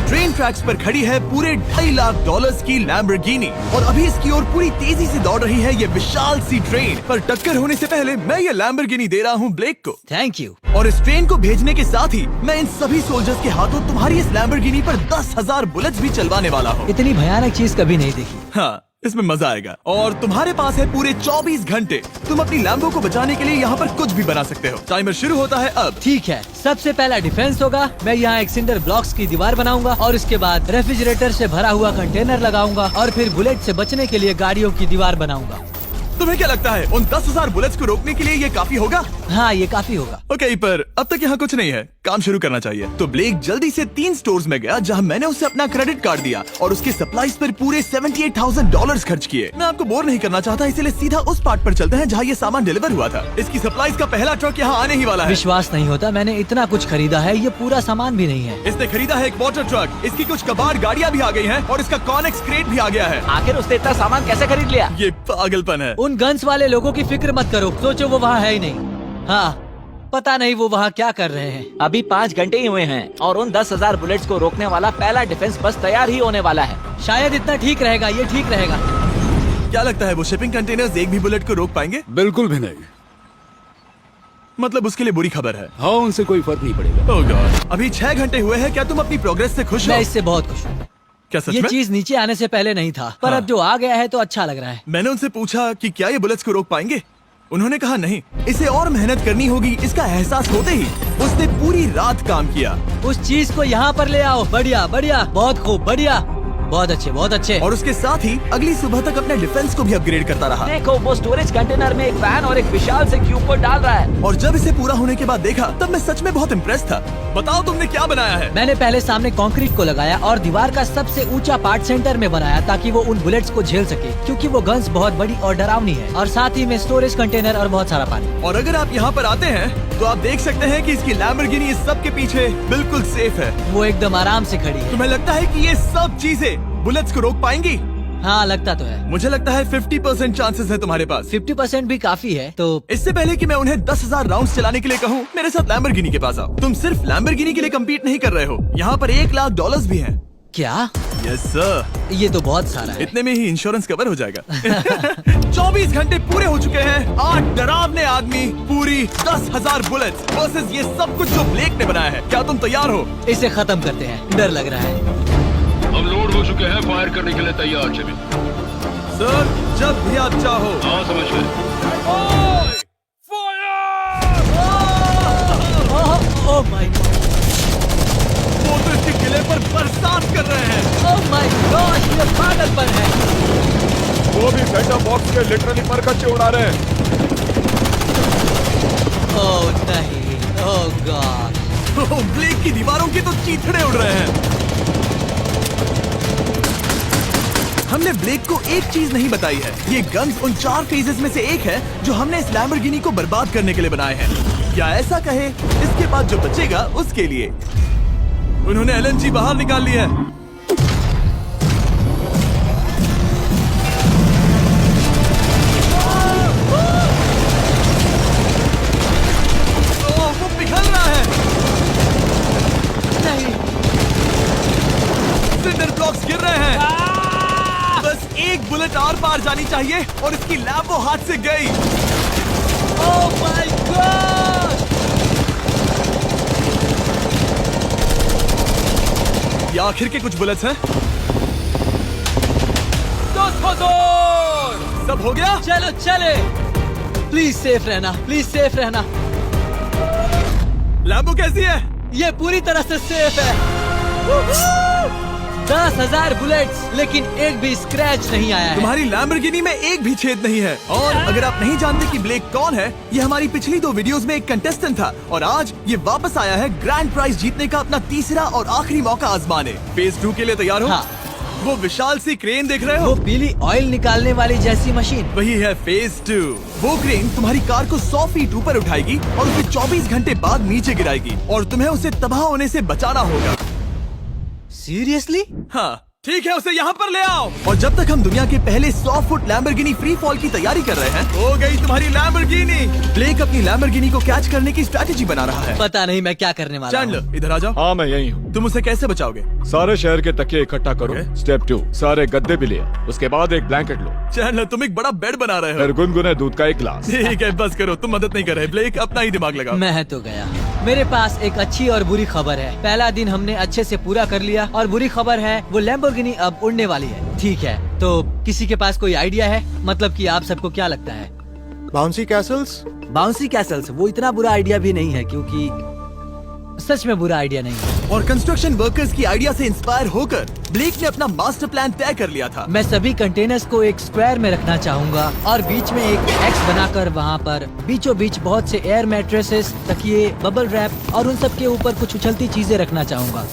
Train tracks पर खड़ी है पूरे $2.5 लाख की लैम्बोर्गिनी और अभी इसकी ओर पूरी तेजी से दौड़ रही है ये विशाल सी ट्रेन। पर टक्कर होने से पहले मैं ये लैम्बोर्गिनी दे रहा हूँ ब्लेक को। Thank you. और इस ट्रेन को भेजने के साथ ही मैं इन सभी सोल्जर्स के हाथों तुम्हारी इस लैम्बोर्गिनी पर 10,000 बुलेट्स भी चलवाने वाला हूँ। इतनी भयानक चीज कभी नहीं देखी। हाँ, इसमें मजा आएगा। और तुम्हारे पास है पूरे 24 घंटे। तुम अपनी लैम्बो को बचाने के लिए यहाँ पर कुछ भी बना सकते हो। टाइमर शुरू होता है अब। ठीक है, सबसे पहला डिफेंस होगा। मैं यहाँ एक सिंडर ब्लॉक्स की दीवार बनाऊंगा और इसके बाद रेफ्रिजरेटर से भरा हुआ कंटेनर लगाऊंगा और फिर बुलेट से बचने के लिए गाड़ियों की दीवार बनाऊंगा। तुम्हें क्या लगता है उन 10,000 बुलेट्स को रोकने के लिए ये काफी होगा? हाँ, ये काफी होगा। ओके, पर अब तक यहाँ कुछ नहीं है, काम शुरू करना चाहिए। तो ब्लेक जल्दी से 3 स्टोर्स में गया जहाँ मैंने उसे अपना क्रेडिट कार्ड दिया और उसके सप्लाईज पर पूरे $78,000 खर्च किए। मैं आपको बोर नहीं करना चाहता, इसलिए सीधा उस पार्ट पर चलते हैं जहाँ ये सामान डिलीवर हुआ था। इसकी सप्लाईज का पहला ट्रक यहाँ आने ही वाला है। विश्वास नहीं होता, मैंने इतना कुछ खरीदा है, ये पूरा सामान भी नहीं है। इसने खरीदा है एक वाटर ट्रक, इसकी कुछ कबाड़ गाड़ियाँ भी आ गई हैं और इसका कॉनेक्स क्रेट भी आ गया है। आखिर उसने इतना सामान कैसे खरीद लिया? ये पागलपन है। उन गन्स वाले लोगों की फिक्र मत करो, सोचो वो वहाँ है ही नहीं। हाँ, पता नहीं वो वहाँ क्या कर रहे हैं। अभी 5 घंटे ही हुए हैं और उन 10,000 बुलेट्स को रोकने वाला पहला डिफेंस बस तैयार ही होने वाला है। शायद इतना ठीक रहेगा, ये ठीक रहेगा। क्या लगता है वो शिपिंग कंटेनर्स एक भी बुलेट को रोक पाएंगे? बिल्कुल भी नहीं। मतलब उसके लिए बुरी खबर है। हाँ, उनसे कोई फर्क नहीं पड़ेगा। ओह गॉड, अभी 6 घंटे हुए हैं। क्या तुम अपनी प्रोग्रेस से खुश हो? मैं इससे बहुत खुश हूँ। क्या सच ये में? चीज नीचे आने से पहले नहीं था, पर हाँ। अब जो आ गया है तो अच्छा लग रहा है। मैंने उनसे पूछा कि क्या ये बुलेट्स को रोक पाएंगे। उन्होंने कहा नहीं, इसे और मेहनत करनी होगी। इसका एहसास होते ही उसने पूरी रात काम किया। उस चीज को यहाँ पर ले आओ। बढ़िया बढ़िया, बहुत खूब, बढ़िया, बहुत अच्छे, बहुत अच्छे। और उसके साथ ही अगली सुबह तक अपने डिफेंस को भी अपग्रेड करता रहा। देखो, वो स्टोरेज कंटेनर में एक फैन और एक विशाल से क्यूब को डाल रहा है। और जब इसे पूरा होने के बाद देखा तब मैं सच में बहुत इम्प्रेस था। बताओ तुमने क्या बनाया है? मैंने पहले सामने कंक्रीट को लगाया और दीवार का सबसे ऊंचा पार्ट सेंटर में बनाया ताकि वो उन बुलेट्स को झेल सके, क्योंकि वो गन्स बहुत बड़ी और डरावनी है। और साथ ही में स्टोरेज कंटेनर और बहुत सारा पानी। और अगर आप यहाँ पर आते हैं तो आप देख सकते हैं कि इसकी लैम्बोर्गिनी इस सब के पीछे बिल्कुल सेफ है। वो एकदम आराम से खड़ी है। तुम्हें लगता है कि ये सब चीजें बुलेट्स को रोक पाएंगी? हाँ, लगता तो है। मुझे लगता है 50% चांसेस है तुम्हारे पास। 50% भी काफी है। तो इससे पहले कि मैं उन्हें 10,000 राउंड्स चलाने के लिए कहूँ, मेरे साथ लैम्बोर्गिनी के पास आओ। तुम सिर्फ लैम्बोर्गिनी के लिए कम्पीट नहीं कर रहे हो, यहाँ पर $1 लाख भी हैं। क्या? Yes sir. ये तो बहुत सारा है। इतने में ही इंश्योरेंस कवर हो जाएगा। 24 घंटे पूरे हो चुके हैं। 8 डरावने आदमी, पूरी 10,000 बुलेट्स वर्सेस ये सब कुछ जो ब्लेक ने बनाया है। क्या तुम तैयार हो? इसे खत्म करते हैं, डर लग रहा है। हम लोड हो चुके हैं, फायर करने के लिए तैयार। चलिए सर, जब भी आप चाहो। हाँ, समझ गए। ओह माय गॉड, वो तो इसके किले पर बरसात कर रहे हैं। ओह माय गॉड, ये पागलपन है। वो भी सेटअप बॉक्स के लिटरली पर कच्चे उड़ा रहे हैं। ओह नहीं, ओह गॉड। ब्लेक की दीवारों के तो चीथड़े उड़ रहे हैं। हमने ब्लेक को एक चीज नहीं बताई है, ये गन्स उन 4 फेजेस में से एक है जो हमने इस लैम्बोर्गिनी को बर्बाद करने के लिए बनाए हैं। या ऐसा कहे, इसके बाद जो बचेगा उसके लिए। उन्होंने LNG बाहर निकाल ली है। वो पिघल रहा है। नहीं, सिंडर ब्लॉक्स गिर रहे हैं। बस एक बुलेट और पार जानी चाहिए और इसकी लैम्बो हाथ से गई। Oh my God. ये आखिर के कुछ बुलेट्स हैं। सब हो गया? चलो चले। प्लीज सेफ रहना, प्लीज सेफ रहना। लैम्बो कैसी है? ये पूरी तरह से सेफ है। 10,000 बुलेट्स, लेकिन एक भी स्क्रैच नहीं आया है। तुम्हारी लैम्बोर्गिनी में एक भी छेद नहीं है। और अगर आप नहीं जानते कि ब्लेक कौन है, ये हमारी पिछली 2 वीडियोस में एक कंटेस्टेंट था और आज ये वापस आया है ग्रैंड प्राइज जीतने का अपना तीसरा और आखिरी मौका आजमाने। फेज 2 के लिए तैयार हो? हाँ। वो विशाल सी क्रेन देख रहे हो? वो पीली ऑयल निकालने वाली जैसी मशीन। वही है फेज 2। वो क्रेन तुम्हारी कार को 100 फीट ऊपर उठाएगी और उसे 24 घंटे बाद नीचे गिराएगी और तुम्हें उसे तबाह होने से बचाना होगा। सीरियसली? हाँ, ठीक है, उसे यहाँ पर ले आओ। और जब तक हम दुनिया के पहले 100 फुट लैम्बोर्गिनी फ्री फॉल की तैयारी कर रहे हैं, हो गई तुम्हारी लैम्बोर्गिनी। ब्लेक अपनी लैम्बोर्गिनी को कैच करने की स्ट्रैटेजी बना रहा है। पता नहीं मैं क्या करने वाला हूँ। चैंडलर इधर आ जाओ। हाँ, मैं यही हूँ। तुम उसे कैसे बचाओगे? सारे शहर के तकिए इकट्ठा करो। Okay. स्टेप 2, सारे गद्दे भी ले आओ। उसके बाद एक ब्लैंकेट लो। चैंडलर तुम एक बड़ा बेड बना रहे हो। फिर गुनगुने दूध का एक गिलास। ठीक है, बस करो, तुम मदद नहीं कर रहे। ब्लेक अपना ही दिमाग लगाओ। मैं तो गया। मेरे पास एक अच्छी और बुरी खबर है। पहला दिन हमने अच्छे से पूरा कर लिया और बुरी खबर है वो लैम्बोर्गिनी अब उड़ने वाली है। ठीक है, तो किसी के पास कोई आइडिया है? मतलब कि आप सबको क्या लगता है? Bouncy Castle's? बाउंसी कैसल्स वो इतना बुरा आइडिया भी नहीं है, क्योंकि सच में बुरा आइडिया नहीं है। और कंस्ट्रक्शन वर्कर्स की आइडिया से इंस्पायर होकर ब्लेक ने अपना मास्टर प्लान तय कर लिया था। मैं सभी कंटेनर्स को एक स्क्वायर में रखना चाहूंगा और बीच में एक एक्स बनाकर वहाँ पर बीचों बीच बहुत से एयर मैट्रेसेस, तकिए, बबल रैप और उन सब के ऊपर कुछ उछलती चीजें रखना चाहूंगा।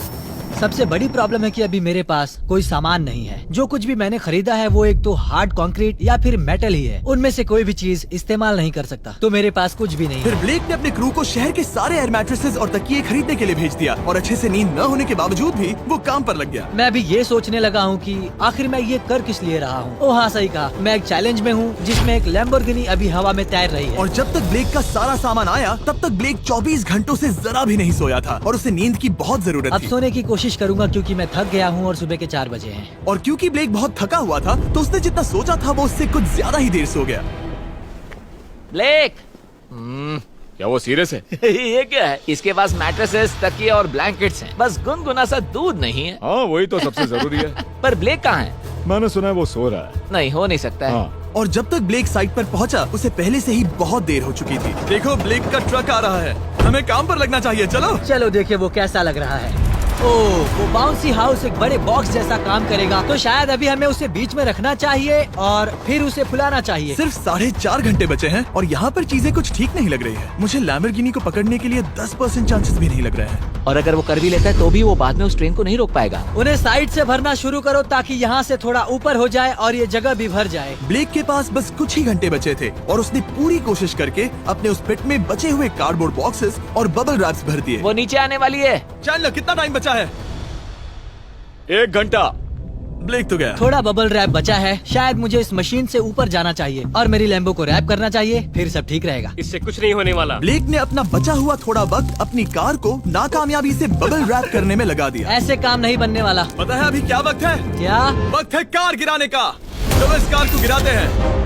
सबसे बड़ी प्रॉब्लम है कि अभी मेरे पास कोई सामान नहीं है। जो कुछ भी मैंने खरीदा है वो एक तो हार्ड कंक्रीट या फिर मेटल ही है। उनमें से कोई भी चीज इस्तेमाल नहीं कर सकता, तो मेरे पास कुछ भी नहीं फिर है। ब्लेक ने अपने क्रू को शहर के सारे एयर मैट्रेसेस और तकिए खरीदने के लिए भेज दिया और अच्छे से नींद न होने के बावजूद भी वो काम पर लग गया। मैं अभी ये सोचने लगा हूँ कि आखिर मैं ये कर किस लिए रहा हूँ। ओह हाँ, सही कहा, मैं एक चैलेंज में हूँ जिसमें एक लैम्बोर्गिनी अभी हवा में तैर रही है। और जब तक ब्लेक का सारा सामान आया तब तक ब्लेक 24 घंटों से जरा भी नहीं सोया था और उसे नींद की बहुत जरूरत अब थी। सोने की कोशिश करूंगा क्योंकि मैं थक गया हूँ और सुबह के 4 बजे हैं। और क्योंकि ब्लेक बहुत थका हुआ था तो उसने जितना सोचा था वो उससे कुछ ज्यादा ही देर सो गया। ब्लेक क्या वो सीरियस है? ये क्या है? इसके पास मैट्रेसेस, तकिए और ब्लैंकेट्स हैं। बस गुनगुना सा दूध नहीं है। हाँ, वही तो सबसे जरूरी है। पर ब्लेक कहाँ है? मैंने सुना है वो सो रहा है। नहीं, हो नहीं सकता है। हाँ, और जब तक ब्लेक साइट पर पहुंचा उसे पहले से ही बहुत देर हो चुकी थी। देखो, ब्लेक का ट्रक आ रहा है, हमें काम पर लगना चाहिए। चलो चलो देखिए वो कैसा लग रहा है। ओह, वो बाउंसी हाउस एक बड़े बॉक्स जैसा काम करेगा, तो शायद अभी हमें उसे बीच में रखना चाहिए और फिर उसे फुलाना चाहिए। सिर्फ 4.5 घंटे बचे हैं और यहाँ पर चीजें कुछ ठीक नहीं लग रही है। मुझे लैम्बोर्गिनी को पकड़ने के लिए 10% चांसेस भी नहीं लग रहे हैं। और अगर वो कर भी लेता है तो भी वो बाद में उस ट्रेन को नहीं रोक पाएगा। उन्हें साइड से भरना शुरू करो ताकि यहाँ से थोड़ा ऊपर हो जाए और ये जगह भी भर जाए। ब्लेक के पास बस कुछ ही घंटे बचे थे और उसने पूरी कोशिश करके अपने उस पिट में बचे हुए कार्डबोर्ड बॉक्सेस और बबल रैप्स भर दिए। वो नीचे आने वाली है। चैंडलर, कितना टाइम बचा है? 1 घंटा। ब्लेक तो गया। थोड़ा बबल रैप बचा है। शायद मुझे इस मशीन से ऊपर जाना चाहिए और मेरी लैम्बो को रैप करना चाहिए, फिर सब ठीक रहेगा। इससे कुछ नहीं होने वाला। ब्लेक ने अपना बचा हुआ थोड़ा वक्त अपनी कार को नाकामयाबी से बबल रैप करने में लगा दिया। ऐसे काम नहीं बनने वाला। पता है अभी क्या वक्त है? क्या? वक्त है कार गिराने का। चलो इस कार को गिराते हैं।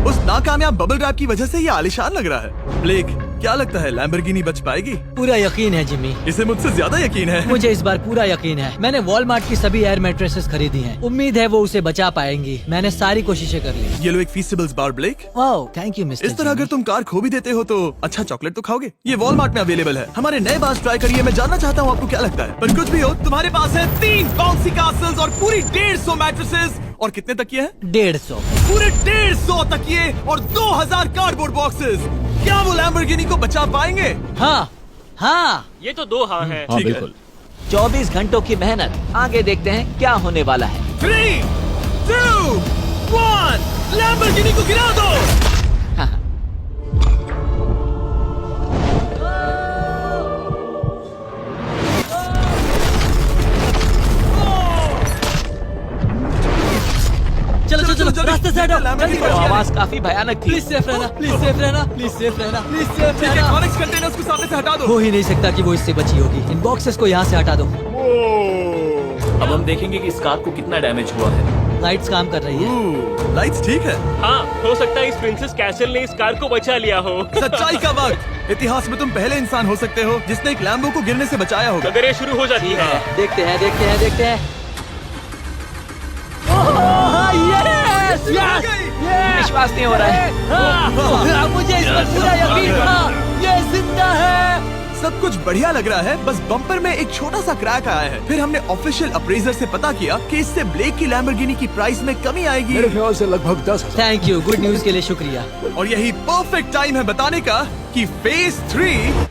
उस नाकामयाब बबल रैप की वजह से ये आलिशान लग रहा है। ब्लेक, क्या लगता है लैम्बोर्गिनी बच पाएगी? पूरा यकीन है जिम्मी, इसे मुझसे ज्यादा यकीन है। मुझे इस बार पूरा यकीन है। मैंने वॉलमार्ट की सभी एयर मैट्रेसेस खरीदी हैं। उम्मीद है वो उसे बचा पाएंगी। मैंने सारी कोशिशें कर ली। ये लो एक फीस्टेबल्स बार ब्लेक। वाह, थैंक यू मिस्टर। इस तरह अगर तुम कार खो भी देते हो तो अच्छा चॉकलेट तो खाओगे। ये वॉलमार्ट में अवेलेबल है। हमारे नए बार्स ट्राई करिए। मैं जानना चाहता हूँ आपको क्या लगता है। पर कुछ भी हो, तुम्हारे पास है 3 बाउंसी कासल्स और पूरी 150 मैट्रेसेस और कितने तकिए हैं? 150। पूरे 150 तकिए और 2000 कार्डबोर्ड बॉक्सेस। क्या वो लैम्बोर्गिनी को बचा पाएंगे? हाँ हाँ, ये तो 2 हाँ है। हाँ, ठीक है। बिल्कुल। 24 घंटों की मेहनत। आगे देखते हैं क्या होने वाला है। 3, 2, 1, लैम्बोर्गिनी को गिरा दो। चलो चलो जल्दी। रास्ते से हटो, जल्दी वो करो। आवाज काफी भयानक थी। प्लीज सेफ रहना, प्लीज सेफ रहना, प्लीज सेफ रहना, प्लीज सेफ ठीक है, रहना। कॉनेक्स कंटेनर्स को सामने से हटा दो। हो ही नहीं सकता कि वो इससे बची होगी। इन बॉक्सेस को यहाँ से हटा दो। अब हम देखेंगे कि इस कार को कितना डैमेज हुआ है। लाइट्स काम कर रही है। लाइट्स ठीक है। हाँ, हो सकता है इस प्रिंसेस कैसल ने इस कार को बचा लिया हो। सच्चाई का वक्त। इतिहास में तुम पहले इंसान हो सकते हो जिसने एक लैम्बो को गिरने से बचाया होगा। अगर ये शुरू हो जाती है। देखते हैं देखते हैं देखते हैं। यस यस विश्वास नहीं हो रहा है। मुझे इस पर पूरा यकीन था। ये जिंदा है। सब कुछ बढ़िया लग रहा है, बस बम्पर में एक छोटा सा क्रैक आया है। फिर हमने ऑफिशियल अप्रेजर से पता किया कि इससे ब्लेक की लैम्बोर्गिनी की प्राइस में कमी आएगी। मेरे ख्याल से लगभग 10,000। थैंक यू, गुड न्यूज के लिए शुक्रिया। और यही परफेक्ट टाइम है बताने का कि फेज 3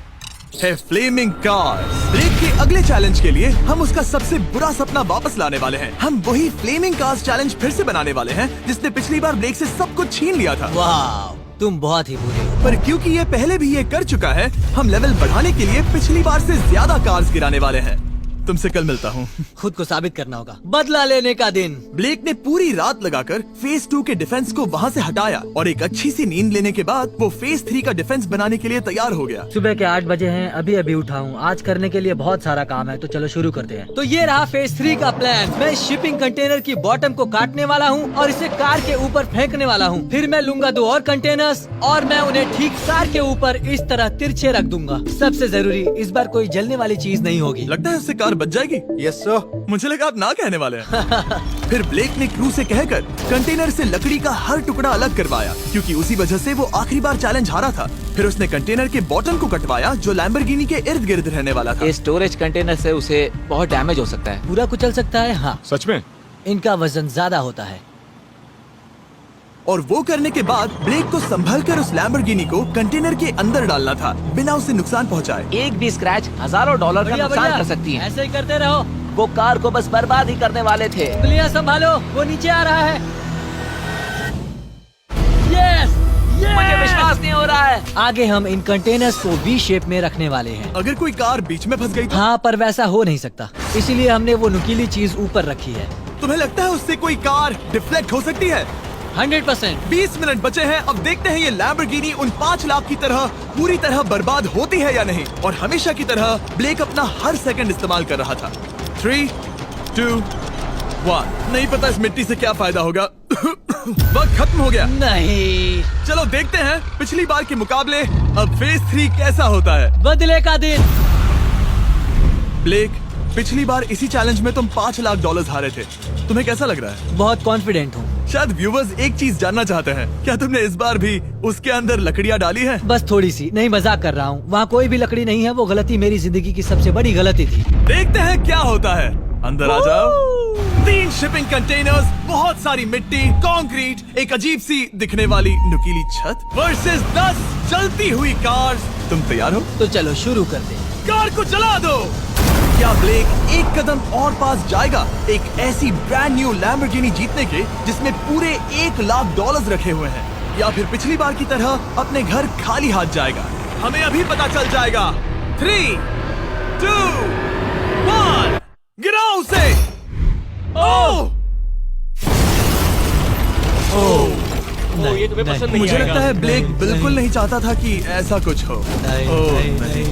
है फ्लेमिंग कार्स। ब्लेक के अगले चैलेंज के लिए हम उसका सबसे बुरा सपना वापस लाने वाले हैं। हम वही फ्लेमिंग कार्स चैलेंज फिर से बनाने वाले हैं जिसने पिछली बार ब्लेक से सब कुछ छीन लिया था। वाह, तुम बहुत ही बुरे हो। पर क्योंकि ये पहले भी ये कर चुका है, हम लेवल बढ़ाने के लिए पिछली बार से ज्यादा कार्स गिराने वाले हैं। तुमसे कल मिलता हूँ। खुद को साबित करना होगा। बदला लेने का दिन। ब्लेक ने पूरी रात लगाकर फेज 2 के डिफेंस को वहाँ से हटाया और एक अच्छी सी नींद लेने के बाद वो फेज 3 का डिफेंस बनाने के लिए तैयार हो गया। सुबह के 8 बजे हैं, अभी अभी उठा हूँ। आज करने के लिए बहुत सारा काम है, तो चलो शुरू करते हैं। तो ये रहा फेज 3 का प्लान। मैं शिपिंग कंटेनर की बॉटम को काटने वाला हूँ और इसे कार के ऊपर फेंकने वाला हूँ। फिर मैं लूंगा 2 और कंटेनर्स और मैं उन्हें ठीक कार के ऊपर इस तरह तिरछे रख दूंगा। सबसे जरूरी, इस बार कोई जलने वाली चीज नहीं होगी। लगता है उससे कार बच जाएगी। Yes sir. मुझे लगा आप ना कहने वाले हैं। फिर ब्लेक ने क्रू से कहकर कंटेनर से लकड़ी का हर टुकड़ा अलग करवाया, क्योंकि उसी वजह से वो आखिरी बार चैलेंज हारा था। फिर उसने कंटेनर के बॉटम को कटवाया जो लैम्बोर्गिनी के इर्द गिर्द रहने वाला था। इस स्टोरेज कंटेनर से उसे बहुत डैमेज हो सकता है। पूरा कुचल सकता है। हाँ, सच में? इनका वजन ज्यादा होता है। और वो करने के बाद ब्लेक को संभलकर उस लैम्बोर्गिनी को कंटेनर के अंदर डालना था बिना उसे नुकसान पहुंचाए। एक भी स्क्रैच हजारों डॉलर का नुकसान कर सकती है। ऐसे ही करते रहो। वो कार को बस बर्बाद ही करने वाले थे। उंगलियां संभालो, वो नीचे आ रहा है। यस, मुझे विश्वास नहीं हो रहा है। आगे हम इन कंटेनर्स को वी शेप में रखने वाले हैं। अगर कोई कार बीच में फंस गई तो? हाँ, पर वैसा हो नहीं सकता, इसीलिए हमने वो नुकीली चीज ऊपर रखी है। तुम्हें लगता है उससे कोई कार डिफ्लेक्ट हो सकती है? 100%। 20 मिनट बचे हैं। अब देखते हैं ये लैम्बोर्गिनी उन 5 लाख की तरह पूरी तरह बर्बाद होती है या नहीं। और हमेशा की तरह ब्लेक अपना हर सेकंड इस्तेमाल कर रहा था। 3, 2, 1। नहीं पता इस मिट्टी से क्या फायदा होगा। वक्त खत्म हो गया। नहीं, चलो देखते हैं पिछली बार के मुकाबले अब फेज 3 कैसा होता है। बदले का दिन। ब्लेक, पिछली बार इसी चैलेंज में तुम $5 लाख हारे थे। तुम्हें कैसा लग रहा है? बहुत कॉन्फिडेंट हूँ। शायद व्यूवर्स एक चीज जानना चाहते हैं, क्या तुमने इस बार भी उसके अंदर लकड़ियाँ डाली हैं? बस थोड़ी सी, नहीं मजाक कर रहा हूँ। वहाँ कोई भी लकड़ी नहीं है। वो गलती मेरी जिंदगी की सबसे बड़ी गलती थी। देखते हैं क्या होता है। अंदर आ जाओ। 3 शिपिंग कंटेनर्स, बहुत सारी मिट्टी, कंक्रीट, एक अजीब सी दिखने वाली नुकीली छत वर्सेस 10 जलती हुई कार्स। तुम तैयार हो? तो चलो शुरू करते हैं। कार को चला दो। क्या ब्लेक एक कदम और पास जाएगा एक ऐसी ब्रांड न्यू लैम्बोर्गिनी जीतने के जिसमें पूरे $1 लाख रखे हुए हैं, या फिर पिछली बार की तरह अपने घर खाली हाथ जाएगा? हमें अभी पता चल जाएगा। 3, 2, 1, गिराओ उसे। ओह! ओ, ये तुम्हें पसंद नहीं मुझे आएगा। लगता है ब्लेक बिल्कुल नहीं चाहता था कि ऐसा कुछ हो। ओह, नहीं।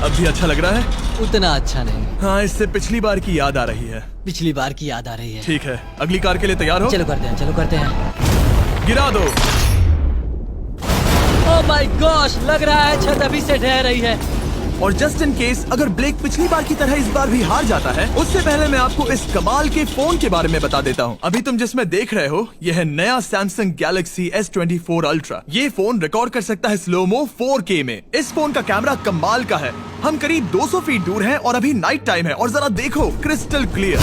अब भी अच्छा लग रहा है? उतना अच्छा नहीं। हाँ, इससे पिछली बार की याद आ रही है। पिछली बार की याद आ रही है। ठीक है, अगली कार के लिए तैयार हो? चलो करते हैं, चलो करते हैं। गिरा दो। ओह माय गॉश, लग रहा है छत अभी से ढह रही है। और जस्ट इन केस अगर ब्लेक पिछली बार की तरह इस बार भी हार जाता है, उससे पहले मैं आपको इस कमाल के फोन के बारे में बता देता हूँ। अभी तुम जिसमें देख रहे हो, यह है नया सैमसंग गैलेक्सी S24 अल्ट्रा। ये फोन रिकॉर्ड कर सकता है स्लोमो 4K में। इस फोन का कैमरा कमाल का है। हम करीब 200 फीट दूर हैं और अभी नाइट टाइम है और जरा देखो, क्रिस्टल क्लियर।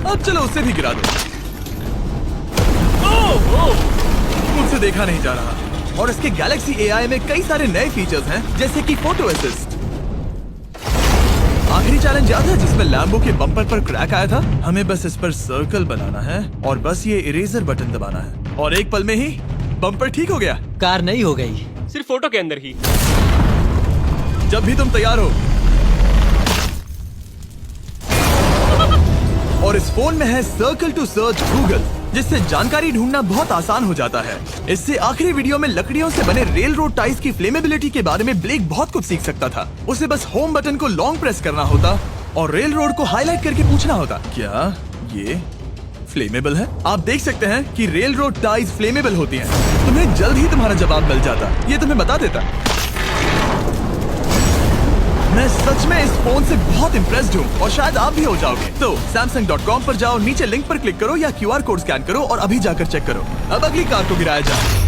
अब चलो उसे भी गिरा दो। मुझसे देखा नहीं जा रहा। और इसके गैलेक्सी AI में कई सारे नए फीचर्स हैं, जैसे कि फोटो असिस्ट। आखिरी चैलेंज याद है जिसमें लैम्बो के बम्पर पर क्रैक आया था? हमें बस इस पर सर्कल बनाना है और बस ये इरेजर बटन दबाना है और एक पल में ही बम्पर ठीक हो गया। कार नई हो गई। सिर्फ फोटो के अंदर ही। जब भी तुम तैयार हो। और इस फोन में है सर्कल टू सर्च गूगल, जिससे जानकारी ढूंढना बहुत आसान हो जाता है। इससे आखिरी वीडियो में लकड़ियों से बने रेल रोड टाइज की फ्लेमेबिलिटी के बारे में ब्लेक बहुत कुछ सीख सकता था। उसे बस होम बटन को लॉन्ग प्रेस करना होता और रेल रोड को हाईलाइट करके पूछना होता, क्या ये फ्लेमेबल है? आप देख सकते हैं कि रेल रोड टाइज फ्लेमेबल होती हैं। तुम्हें जल्द ही तुम्हारा जवाब मिल जाता। ये तुम्हें बता देता। मैं सच में इस फोन से बहुत इम्प्रेस्ड हूँ और शायद आप भी हो जाओगे। तो Samsung.com पर जाओ, नीचे लिंक पर क्लिक करो या QR कोड स्कैन करो और अभी जाकर चेक करो। अब अगली कार को गिराया जाए।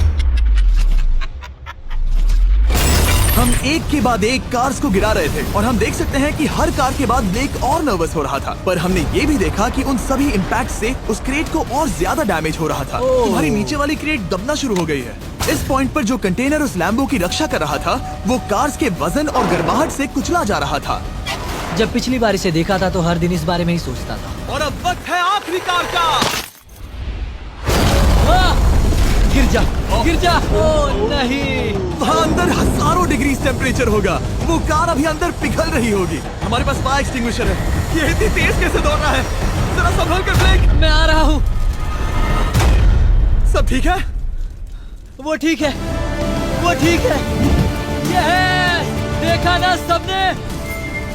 हम एक के बाद एक कार्स को गिरा रहे थे और हम देख सकते हैं कि हर कार के बाद ब्लेक और नर्वस हो रहा था, पर हमने ये भी देखा कि उन सभी इम्पैक्ट से उस क्रेट को और ज्यादा डैमेज हो रहा था। तुम्हारी नीचे वाली क्रेट दबना शुरू हो गई है। इस पॉइंट पर जो कंटेनर उस लैम्बो की रक्षा कर रहा था, वो कार्स के वजन और गर्माहट से कुचला जा रहा था। जब पिछली बार इसे देखा था तो हर दिन इस बारे में ही सोचता था। और अब वक्त है आखिरी कार का। गिर जा, गिर जा। ओ नहीं। वहाँ अंदर हजारों डिग्री टेम्परेचर होगा। वो कार अभी अंदर पिघल रही होगी। हमारे पास फायर एक्सटिंग्विशर है। ये इतनी तेज कैसे दौड़ रहा है? जरा संभल कर ब्लेक। मैं आ रहा हूँ। सब ठीक है? वो ठीक है, वो ठीक है। ये है, देखा ना सबने।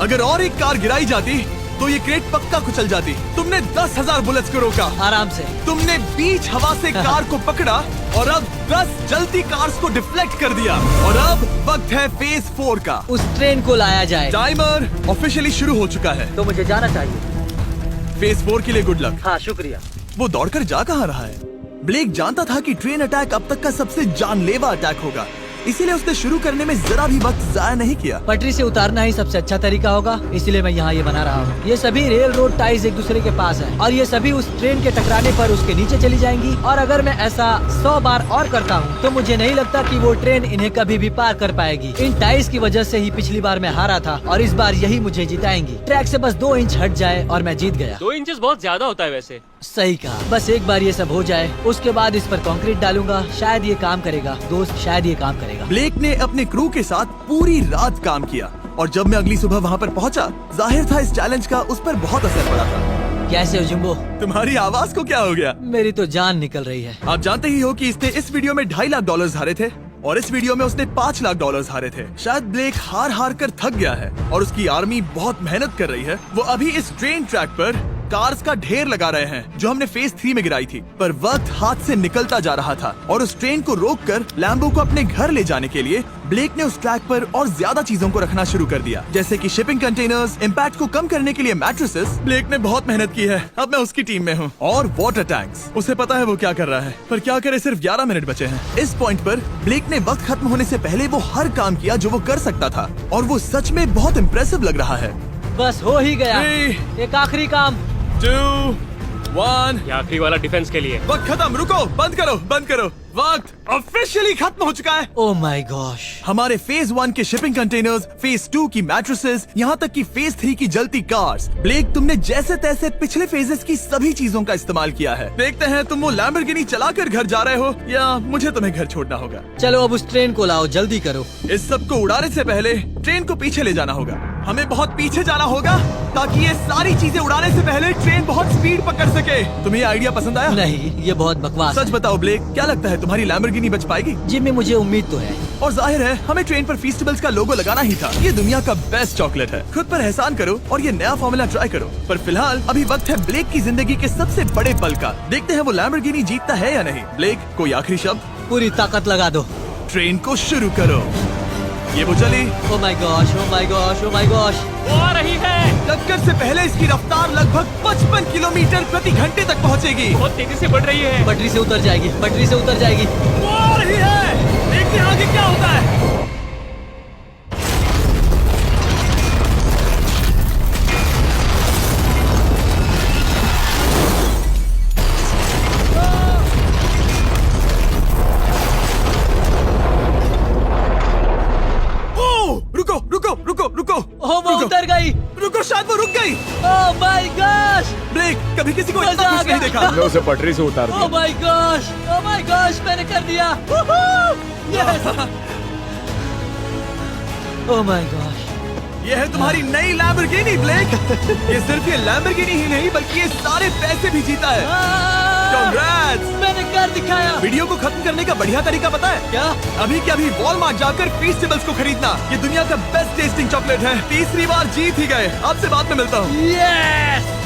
अगर और एक कार गिराई जाती तो ये क्रेट पक्का कुचल जाती। तुमने 10,000 बुलेट्स को रोका। आराम से। तुमने बीच हवा से कार को पकड़ा और अब 10 जलती कार्स को डिफ्लेक्ट कर दिया। और अब वक्त है फेज 4 का। उस ट्रेन को लाया जाए। टाइमर ऑफिशियली शुरू हो चुका है। तो मुझे जाना चाहिए। फेज 4 के लिए गुड लक। हाँ, शुक्रिया। वो दौड़कर जा कहाँ रहा है? ब्लेक जानता था कि ट्रेन अटैक अब तक का सबसे जानलेवा अटैक होगा, इसीलिए उसने शुरू करने में जरा भी वक्त जाया नहीं किया। पटरी से उतारना ही सबसे अच्छा तरीका होगा, इसलिए मैं यहाँ ये बना रहा हूँ। ये सभी रेल रोड टाइज एक दूसरे के पास है और ये सभी उस ट्रेन के टकराने पर उसके नीचे चली जाएंगी। और अगर मैं ऐसा 100 बार और करता हूँ तो मुझे नहीं लगता कि वो ट्रेन इन्हें कभी भी पार कर पाएगी। इन टाइज की वजह से ही पिछली बार मैं हारा था और इस बार यही मुझे जिताएंगी। ट्रैक से बस 2 इंच हट जाए और मैं जीत गया। 2 इंचेस बहुत ज्यादा होता है वैसे। सही कहा। बस एक बार ये सब हो जाए, उसके बाद इस पर कंक्रीट डालूंगा। शायद ये काम करेगा दोस्त, शायद ये काम करेगा। ब्लेक ने अपने क्रू के साथ पूरी रात काम किया और जब मैं अगली सुबह वहाँ पर पहुँचा, जाहिर था इस चैलेंज का उस पर बहुत असर पड़ा था। कैसे हो जुम्बो? तुम्हारी आवाज को क्या हो गया? मेरी तो जान निकल रही है। आप जानते ही हो कि इसने इस वीडियो में $2.5 लाख हारे थे और इस वीडियो में उसने $5 लाख हारे थे। शायद ब्लेक हार हार कर थक गया है और उसकी आर्मी बहुत मेहनत कर रही है। वो अभी इस ट्रेन ट्रैक पर कार्स का ढेर लगा रहे हैं जो हमने फेज 3 में गिराई थी। पर वक्त हाथ से निकलता जा रहा था और उस ट्रेन को रोककर लैम्बो को अपने घर ले जाने के लिए ब्लेक ने उस ट्रैक पर और ज्यादा चीजों को रखना शुरू कर दिया, जैसे कि शिपिंग कंटेनर्स, इम्पैक्ट को कम करने के लिए मैट्रेसेस। ब्लेक ने बहुत मेहनत की है, अब मैं उसकी टीम में हूँ। और वाटर टैंक्स, उसे पता है वो क्या कर रहा है, पर क्या करे, सिर्फ 11 मिनट बचे हैं। इस पॉइंट पर ब्लेक ने वक्त खत्म होने से पहले वो हर काम किया जो वो कर सकता था और वो सच में बहुत इम्प्रेसिव लग रहा है। बस हो ही गया। 3, एक आखिरी काम। 2, 1। ये आखिरी वाला डिफेंस के लिए। वक्त खत्म, रुको, बंद करो, बंद करो। वक्त ऑफिशियली खत्म हो चुका है। Oh my gosh. हमारे फेज 1 के शिपिंग कंटेनर्स, फेज 2 की मैट्रेसेस, यहाँ तक कि फेज 3 की जलती कार्स। ब्लेक, तुमने जैसे तैसे पिछले फेजेस की सभी चीजों का इस्तेमाल किया है। देखते हैं तुम वो लैम्बोर्गिनी चलाकर घर जा रहे हो या मुझे तुम्हें घर छोड़ना होगा। चलो अब उस ट्रेन को लाओ, जल्दी करो। इस सब को उड़ाने से पहले ट्रेन को पीछे ले जाना होगा। हमें बहुत पीछे जाना होगा ताकि ये सारी चीजें उड़ाने से पहले ट्रेन बहुत स्पीड पकड़ सके। तुम्हें ये आइडिया पसंद आया? नहीं, ये बहुत बकवास सच बताओ ब्लेक, क्या लगता है तुम्हारी लैम्बोर्गिनी बच पाएगी? जिम्मी, मुझे उम्मीद तो है। और जाहिर है हमें ट्रेन पर फीस्टेबल्स का लोगो लगाना ही था। ये दुनिया का बेस्ट चॉकलेट है। खुद पर एहसान करो और ये नया फॉर्मूला ट्राई करो। पर फिलहाल अभी वक्त है ब्लेक की जिंदगी के सबसे बड़े पल का। देखते हैं वो लैम्बोर्गिनी जीतता है या नहीं। ब्लेक, कोई आखिरी शब्द? पूरी ताकत लगा दो। ट्रेन को शुरू करो। ये वो चली। Oh my gosh, oh my gosh, oh my gosh. वो आ रही है। टक्कर से पहले इसकी रफ्तार लगभग 55 किलोमीटर प्रति घंटे तक पहुंचेगी। बहुत तेजी से बढ़ रही है। पटरी से उतर जाएगी, पटरी से उतर जाएगी। वो आ रही है। देखते हैं आगे क्या होता है। रुको रुको रुको रुको। ओह, वो उतर गई। रुको, शायद वो रुक गई। Oh my gosh. ब्लेक, कभी किसी को मजा इतना आ खुश नहीं गया। देखा। हमने उसे पटरी से उतार ओह दिया। My gosh, oh my gosh, मैंने कर दिया। यस। Oh my gosh. ये है तुम्हारी नई लैम्बोर्गिनी ब्लेक। ये सिर्फ ये लैम्बोर्गिनी ही नहीं बल्कि ये सारे पैसे भी जीता है। Congrats! मैंने कर दिखाया। वीडियो को खत्म करने का बढ़िया तरीका पता है क्या? अभी के अभी वॉलमार्ट जाकर फीस्टेबल्स को खरीदना। ये दुनिया का बेस्ट टेस्टिंग चॉकलेट है। तीसरी बार जीत ही गए। आपसे बाद में मिलता हूँ। यस।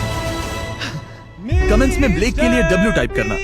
कमेंट्स में ब्लेक के लिए W टाइप करना।